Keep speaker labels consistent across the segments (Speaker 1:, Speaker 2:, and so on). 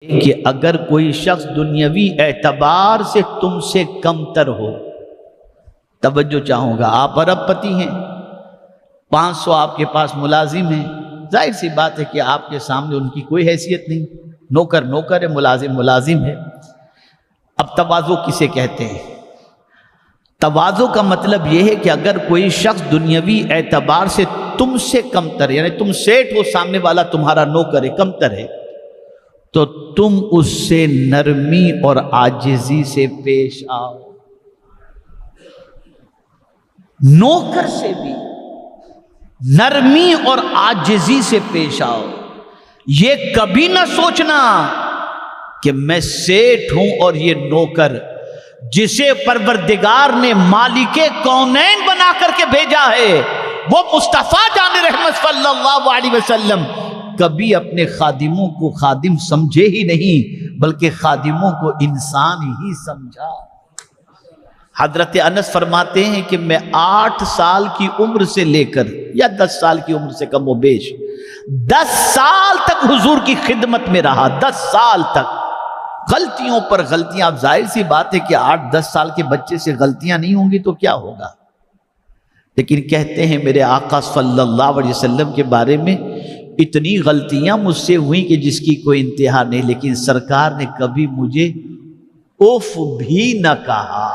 Speaker 1: کہ اگر کوئی شخص دنیاوی اعتبار سے تم سے کم تر ہو، توجہ چاہوں گا، آپ ارب پتی ہیں، 500 آپ کے پاس ملازم ہیں، ظاہر سی بات ہے کہ آپ کے سامنے ان کی کوئی حیثیت نہیں، نوکر نوکر ہے، ملازم ملازم ہے۔ اب تواضع کسے کہتے ہیں؟ تواضع کا مطلب یہ ہے کہ اگر کوئی شخص دنیاوی اعتبار سے تم سے کم تر، یعنی تم سیٹھ ہو، سامنے والا تمہارا نوکر ہے، کم تر ہے، تو تم اس سے نرمی اور عاجزی سے پیش آؤ۔ نوکر سے بھی نرمی اور عاجزی سے پیش آؤ۔ یہ کبھی نہ سوچنا کہ میں سیٹھ ہوں اور یہ نوکر، جسے پروردگار نے مالک کونین بنا کر کے بھیجا ہے، وہ مصطفیٰ جان رحمت صلی اللہ علیہ وسلم کبھی اپنے خادموں کو خادم سمجھے ہی نہیں، بلکہ خادموں کو انسان ہی سمجھا۔ حضرت انس فرماتے ہیں کہ میں 8 سال کی عمر سے لے کر یا 10 سال کی عمر سے کم و بیش 10 سال تک حضور کی خدمت میں رہا، 10 سال تک، غلطیوں پر غلطیاں۔ اب ظاہر سی بات ہے کہ 8-10 سال کے بچے سے غلطیاں نہیں ہوں گی تو کیا ہوگا، لیکن کہتے ہیں میرے آقا صلی اللہ علیہ وسلم کے بارے میں اتنی غلطیاں مجھ سے ہوئیں کہ جس کی کوئی انتہا نہیں، لیکن سرکار نے کبھی مجھے اوف بھی نہ کہا،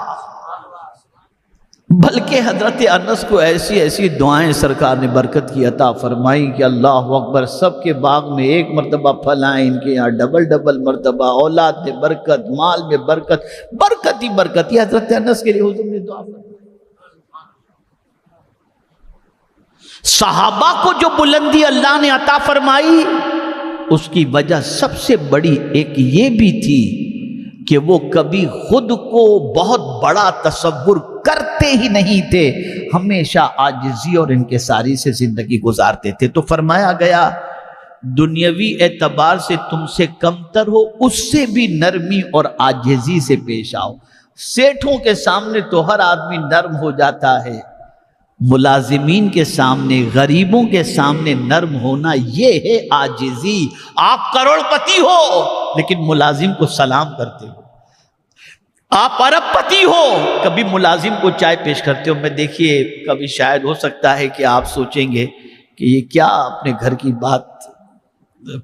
Speaker 1: بلکہ حضرت انس کو ایسی ایسی دعائیں سرکار نے برکت کی عطا فرمائی کہ اللہ اکبر، سب کے باغ میں ایک مرتبہ پھل آئیں، ان کے یہاں ڈبل مرتبہ، اولاد میں برکت، مال میں برکت، برکت ہی برکت۔ یہ حضرت انس کے لیے حضور نے دعا فرمائی۔ صحابہ کو جو بلندی اللہ نے عطا فرمائی، اس کی وجہ سب سے بڑی ایک یہ بھی تھی کہ وہ کبھی خود کو بہت بڑا تصور کرتے ہی نہیں تھے، ہمیشہ عاجزی اور انکساری سے زندگی گزارتے تھے۔ تو فرمایا گیا دنیاوی اعتبار سے تم سے کمتر ہو، اس سے بھی نرمی اور عاجزی سے پیش آؤ۔ سیٹھوں کے سامنے تو ہر آدمی نرم ہو جاتا ہے، ملازمین کے سامنے، غریبوں کے سامنے نرم ہونا یہ ہے عاجزی۔ آپ کروڑ پتی ہو لیکن ملازم کو سلام کرتے ہو، آپ ارب پتی ہو کبھی ملازم کو چائے پیش کرتے ہو۔ میں دیکھیے کبھی شاید ہو سکتا ہے کہ آپ سوچیں گے کہ یہ کیا اپنے گھر کی بات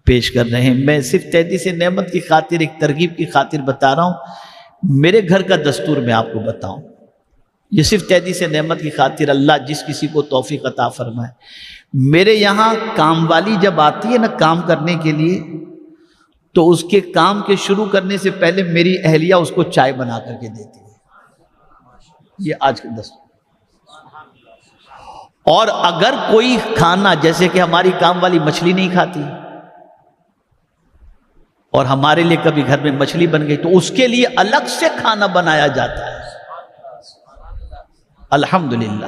Speaker 1: پیش کر رہے ہیں، میں صرف تحدیث نعمت کی خاطر، ایک ترغیب کی خاطر بتا رہا ہوں۔ میرے گھر کا دستور میں آپ کو بتاؤں، یہ صرف تحدیث نعمت کی خاطر، اللہ جس کسی کو توفیق عطا فرمائے۔ میرے یہاں کام والی جب آتی ہے نا کام کرنے کے لیے، تو اس کے کام کے شروع کرنے سے پہلے میری اہلیہ اس کو چائے بنا کر کے دیتی ہے، یہ آج کا دستور۔ اور اگر کوئی کھانا، جیسے کہ ہماری کام والی مچھلی نہیں کھاتی اور ہمارے لیے کبھی گھر میں مچھلی بن گئی، تو اس کے لیے الگ سے کھانا بنایا جاتا ہے۔ الحمدللہ،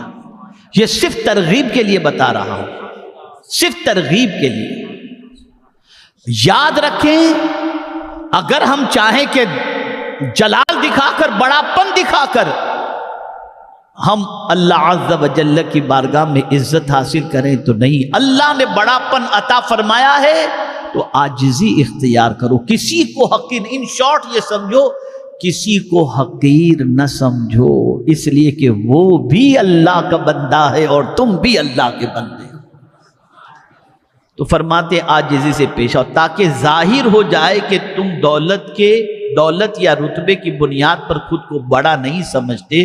Speaker 1: یہ صرف ترغیب کے لیے بتا رہا ہوں، صرف ترغیب کے لیے۔ یاد رکھیں، اگر ہم چاہیں کہ جلال دکھا کر، بڑا پن دکھا کر ہم اللہ عز و جل کی بارگاہ میں عزت حاصل کریں تو نہیں، اللہ نے بڑا پن عطا فرمایا ہے تو عاجزی اختیار کرو، کسی کو حقیر، ان شارٹ یہ سمجھو، کسی کو حقیر نہ سمجھو، اس لیے کہ وہ بھی اللہ کا بندہ ہے اور تم بھی اللہ کے بندے ہو۔ تو فرماتے عاجزی سے پیش آؤ، تاکہ ظاہر ہو جائے کہ تم دولت یا رتبے کی بنیاد پر خود کو بڑا نہیں سمجھتے۔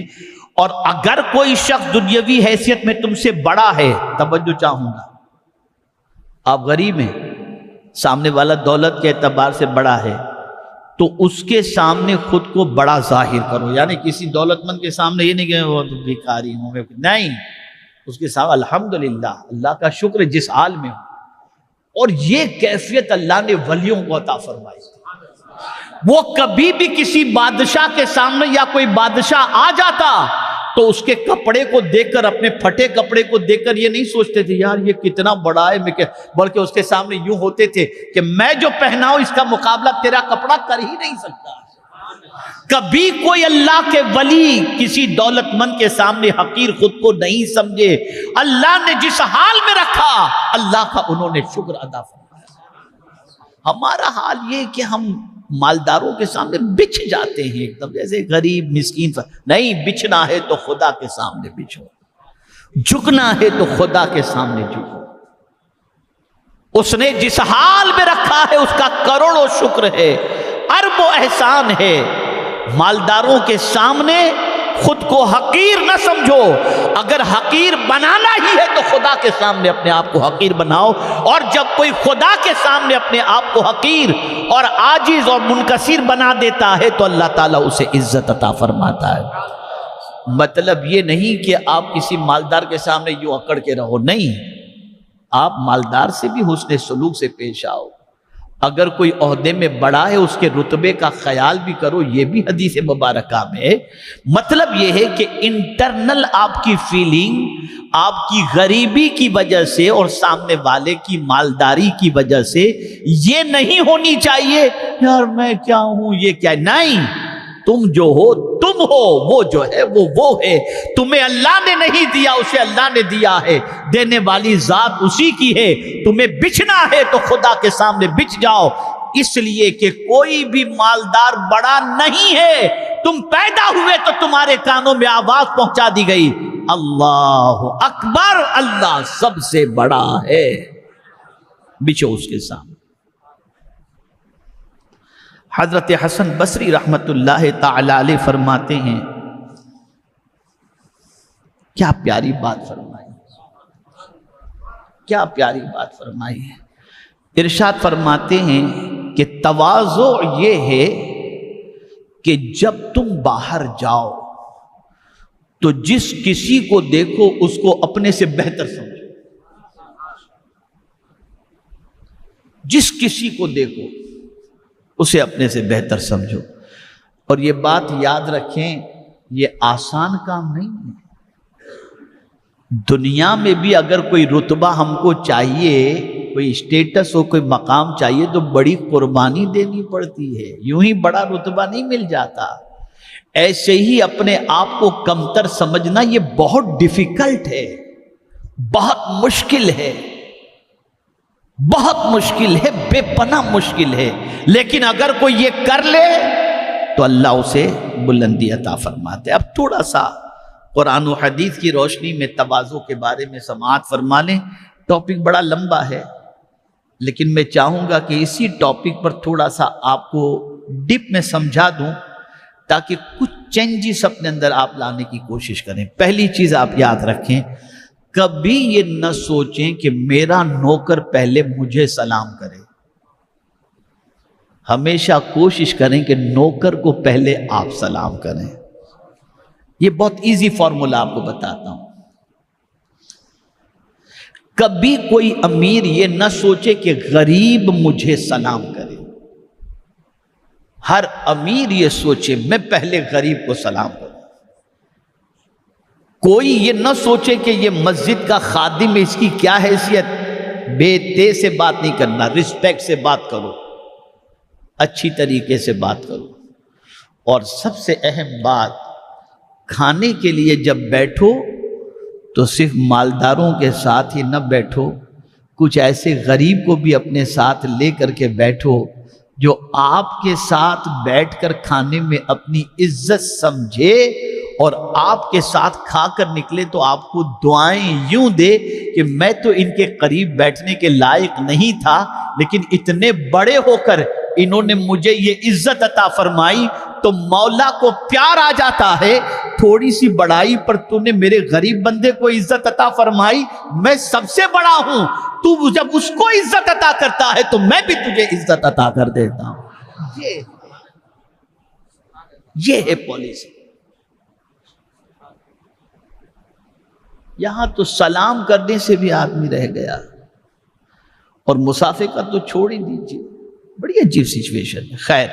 Speaker 1: اور اگر کوئی شخص دنیاوی حیثیت میں تم سے بڑا ہے، توجہ چاہوں گا، آپ غریب ہیں، سامنے والا دولت کے اعتبار سے بڑا ہے، تو اس کے سامنے خود کو بڑا ظاہر کرو، یعنی کسی دولت مند کے سامنے یہ نہیں کہ وہ تو بھیکاری ہوں، نہیں، اس کے سامنے الحمدللہ، اللہ کا شکر جس حال میں ہوں۔ اور یہ کیفیت اللہ نے ولیوں کو عطا فرمائی، وہ کبھی بھی کسی بادشاہ کے سامنے، یا کوئی بادشاہ آ جاتا تو اس کے کپڑے کو دیکھ کر، اپنے پھٹے کپڑے کو دیکھ کر یہ نہیں سوچتے تھے یار یہ کتنا بڑا ہے، بلکہ اس کے سامنے یوں ہوتے تھے کہ میں جو پہنا ہوں اس کا مقابلہ تیرا کپڑا کر ہی نہیں سکتا۔ کبھی کوئی اللہ کے ولی کسی دولت مند کے سامنے حقیر خود کو نہیں سمجھے، اللہ نے جس حال میں رکھا اللہ کا انہوں نے شکر ادا فرمایا۔ ہمارا حال یہ کہ ہم مالداروں کے سامنے بچھ جاتے ہیں ایک دم جیسے غریب مسکین. نہیں، بچھنا ہے تو خدا کے سامنے بچھو، جھکنا ہے تو خدا کے سامنے جھکو. اس نے جس حال میں رکھا ہے اس کا کروڑوں شکر ہے، ارب و احسان ہے. مالداروں کے سامنے خود کو حقیر نہ سمجھو. اگر حقیر بنانا ہی ہے تو خدا کے سامنے اپنے آپ کو حقیر بناؤ. اور جب کوئی خدا کے سامنے اپنے آپ کو حقیر اور عاجز اور منکسر بنا دیتا ہے تو اللہ تعالیٰ اسے عزت عطا فرماتا ہے. مطلب یہ نہیں کہ آپ کسی مالدار کے سامنے یوں اکڑ کے رہو، نہیں، آپ مالدار سے بھی حسن سلوک سے پیش آؤ. اگر کوئی عہدے میں بڑا ہے اس کے رتبے کا خیال بھی کرو، یہ بھی حدیث مبارکہ میں ہے. مطلب یہ ہے کہ انٹرنل آپ کی فیلنگ آپ کی غریبی کی وجہ سے اور سامنے والے کی مالداری کی وجہ سے یہ نہیں ہونی چاہیے یار میں کیا ہوں یہ کیا. نہیں، تم جو ہو تم ہو، وہ جو ہے وہ ہے. تمہیں اللہ نے نہیں دیا، اسے اللہ نے دیا ہے. دینے والی ذات اسی کی ہے. تمہیں بچھنا ہے تو خدا کے سامنے بچھ جاؤ، اس لیے کہ کوئی بھی مالدار بڑا نہیں ہے. تم پیدا ہوئے تو تمہارے کانوں میں آواز پہنچا دی گئی، اللہ اکبر، اللہ سب سے بڑا ہے. بچھو اس کے سامنے. حضرت حسن بصری رحمت اللہ تعالی علیہ فرماتے ہیں، کیا پیاری بات فرمائی، کیا پیاری بات فرمائی ہے. ارشاد فرماتے ہیں کہ تواضع یہ ہے کہ جب تم باہر جاؤ تو جس کسی کو دیکھو اس کو اپنے سے بہتر سمجھو. جس کسی کو دیکھو اسے اپنے سے بہتر سمجھو. اور یہ بات یاد رکھیں، یہ آسان کام نہیں ہے. دنیا میں بھی اگر کوئی رتبہ ہم کو چاہیے، کوئی اسٹیٹس ہو، کوئی مقام چاہیے تو بڑی قربانی دینی پڑتی ہے. یوں ہی بڑا رتبہ نہیں مل جاتا. ایسے ہی اپنے آپ کو کمتر سمجھنا یہ بہت ڈیفیکلٹ ہے، بہت مشکل ہے، بہت مشکل ہے، بے پناہ مشکل ہے. لیکن اگر کوئی یہ کر لے تو اللہ اسے بلندی عطا فرماتے. اب تھوڑا سا قرآن و حدیث کی روشنی میں تواضع کے بارے میں سماعت فرما لیں. ٹاپک بڑا لمبا ہے لیکن میں چاہوں گا کہ اسی ٹاپک پر تھوڑا سا آپ کو ڈپ میں سمجھا دوں تاکہ کچھ چینجز اپنے اندر آپ لانے کی کوشش کریں. پہلی چیز آپ یاد رکھیں، کبھی یہ نہ سوچیں کہ میرا نوکر پہلے مجھے سلام کرے. ہمیشہ کوشش کریں کہ نوکر کو پہلے آپ سلام کریں. یہ بہت ایزی فارمولا آپ کو بتاتا ہوں. کبھی کوئی امیر یہ نہ سوچے کہ غریب مجھے سلام کرے. ہر امیر یہ سوچے میں پہلے غریب کو سلام کروں. کوئی یہ نہ سوچے کہ یہ مسجد کا خادم ہے، اس کی کیا حیثیت. بے تے سے بات نہیں کرنا، رسپیکٹ سے بات کرو، اچھی طریقے سے بات کرو. اور سب سے اہم بات، کھانے کے لیے جب بیٹھو تو صرف مالداروں کے ساتھ ہی نہ بیٹھو، کچھ ایسے غریب کو بھی اپنے ساتھ لے کر کے بیٹھو جو آپ کے ساتھ بیٹھ کر کھانے میں اپنی عزت سمجھے اور آپ کے ساتھ کھا کر نکلے تو آپ کو دعائیں یوں دے کہ میں تو ان کے قریب بیٹھنے کے لائق نہیں تھا، لیکن اتنے بڑے ہو کر انہوں نے مجھے یہ عزت عطا فرمائی. تو مولا کو پیار آ جاتا ہے، تھوڑی سی بڑائی پر تو نے میرے غریب بندے کو عزت عطا فرمائی، میں سب سے بڑا ہوں، تو جب اس کو عزت عطا کرتا ہے تو میں بھی تجھے عزت عطا کر دیتا ہوں. یہ ہے پالیسی. یہاں تو سلام کرنے سے بھی آدمی رہ گیا، اور مسافر کا تو چھوڑ ہی دیجیے، بڑی عجیب سچویشن ہے. خیر،